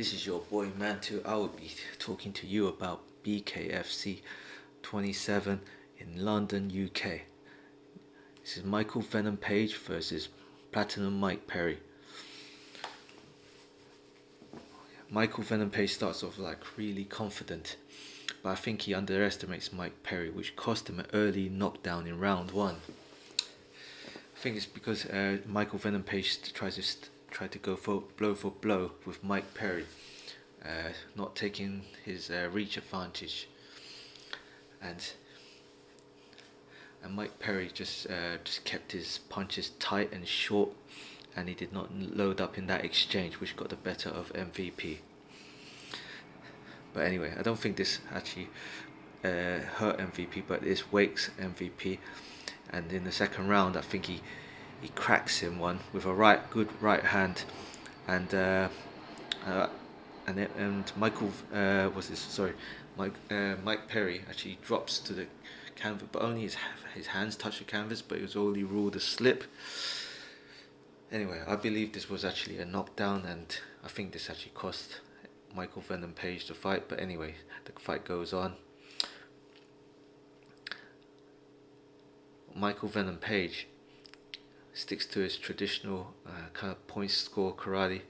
This is your boy Mantu. I will be talking to you about BKFC 27 in London, UK. This is Michael Venum Page versus Platinum Mike Perry. Michael Venum Page starts off like really confident, but I think he underestimates Mike Perry, which cost him an early knockdown in round one. I think it's because Michael Venum Page tried to go for blow with Mike Perry, not taking his reach advantage, and Mike Perry just kept his punches tight and short, and he did not load up in that exchange, which got the better of MVP. But anyway, I don't think this actually hurt MVP, but it's Wake's MVP. And in the second round, I think he cracks him one with a good right hand, and Michael Mike Perry actually drops to the canvas, but only his hands touch the canvas, but it was only ruled a slip. Anyway, I believe this was actually a knockdown, and I think this actually cost Michael Venum Page the fight. But anyway, the fight goes on. Michael Venum Page sticks to his traditional kind of point score karate,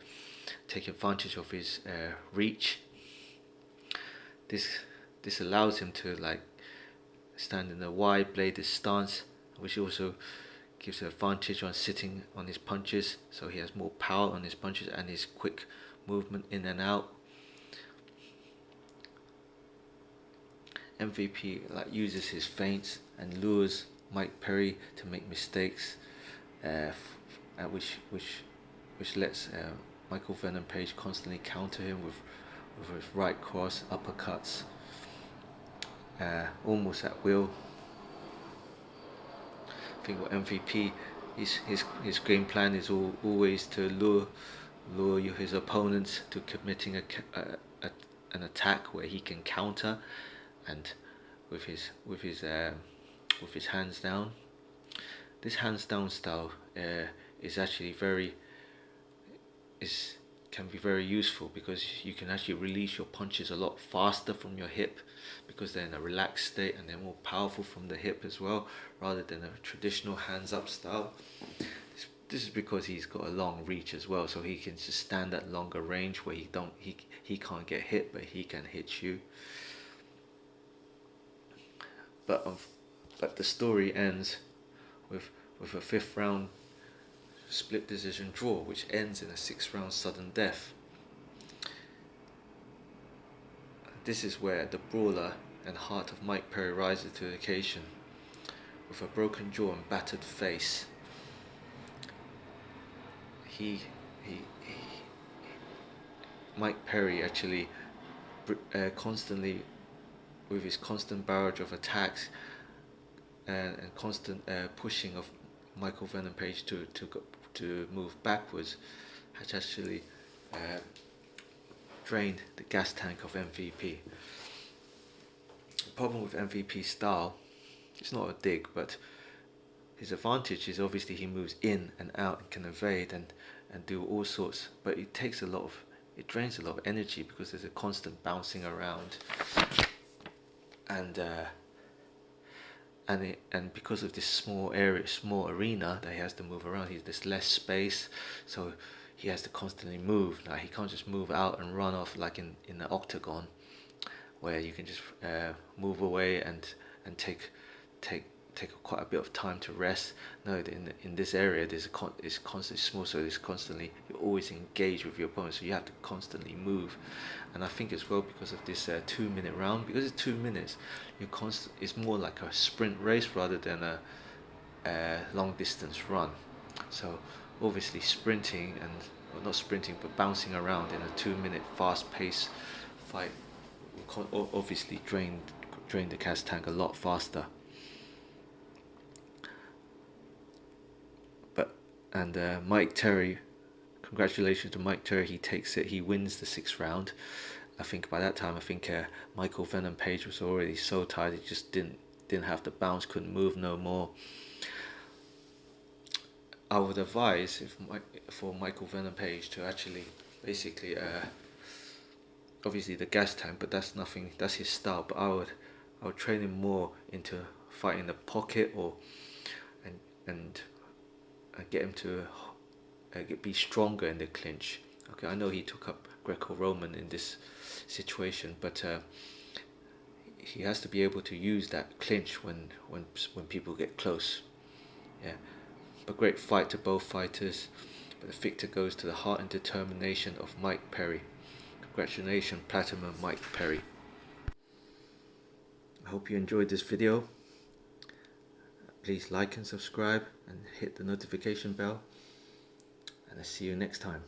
taking advantage of his reach. This allows him to like stand in a wide bladed stance, which also gives an advantage on sitting on his punches, so he has more power on his punches and his quick movement in and out. MVP uses his feints and lures Mike Perry to make mistakes, which lets Michael Venum Page constantly counter him with his right cross uppercuts, almost at will. I think what MVP, his game plan is always to lure his opponents to committing an attack where he can counter, and with his hands down. This hands down style is actually can be very useful, because you can actually release your punches a lot faster from your hip, because they're in a relaxed state and they're more powerful from the hip as well, rather than a traditional hands up style. This is because he's got a long reach as well, so he can just stand at longer range where he can't get hit, but he can hit you. But the story ends with a 5th round split decision draw, which ends in a 6th round sudden death. This is where the brawler and heart of Mike Perry rises to the occasion. With a broken jaw and battered face, Mike Perry actually constantly, with his constant barrage of attacks and constant pushing of Michael Venum Page to move backwards, has actually drained the gas tank of MVP. The problem with MVP's style, it's not a dig, but his advantage is obviously he moves in and out and can evade and do all sorts, but it drains a lot of energy, because there's a constant bouncing around, and because of this small arena that he has to move around, there's less space, so he has to constantly move. Now he can't just move out and run off like in the octagon, where you can just move away and take quite a bit of time to rest. No, in this area it's constantly small, so you're always engaged with your opponent, so you have to constantly move. And I think as well, because of this 2-minute round, because it's 2 minutes, it's more like a sprint race rather than a long distance run. So obviously sprinting not sprinting but bouncing around in a 2-minute fast paced fight will obviously drain the gas tank a lot faster. And Mike Terry, congratulations to Mike Terry, he takes it, he wins the 6th round. I think by that time, Michael Venum Page was already so tired, he just didn't have the bounce, couldn't move no more. I would advise for Michael Venum Page to actually basically obviously the gas tank, but that's nothing. That's his style. But I would train him more into fighting the pocket, or and get him to be stronger in the clinch. Okay, I know he took up Greco-Roman in this situation, but he has to be able to use that clinch when people get close. Yeah, but great fight to both fighters. But the victor goes to the heart and determination of Mike Perry. Congratulations, Platinum Mike Perry. I hope you enjoyed this video. Please like and subscribe and hit the notification bell. And I'll see you next time.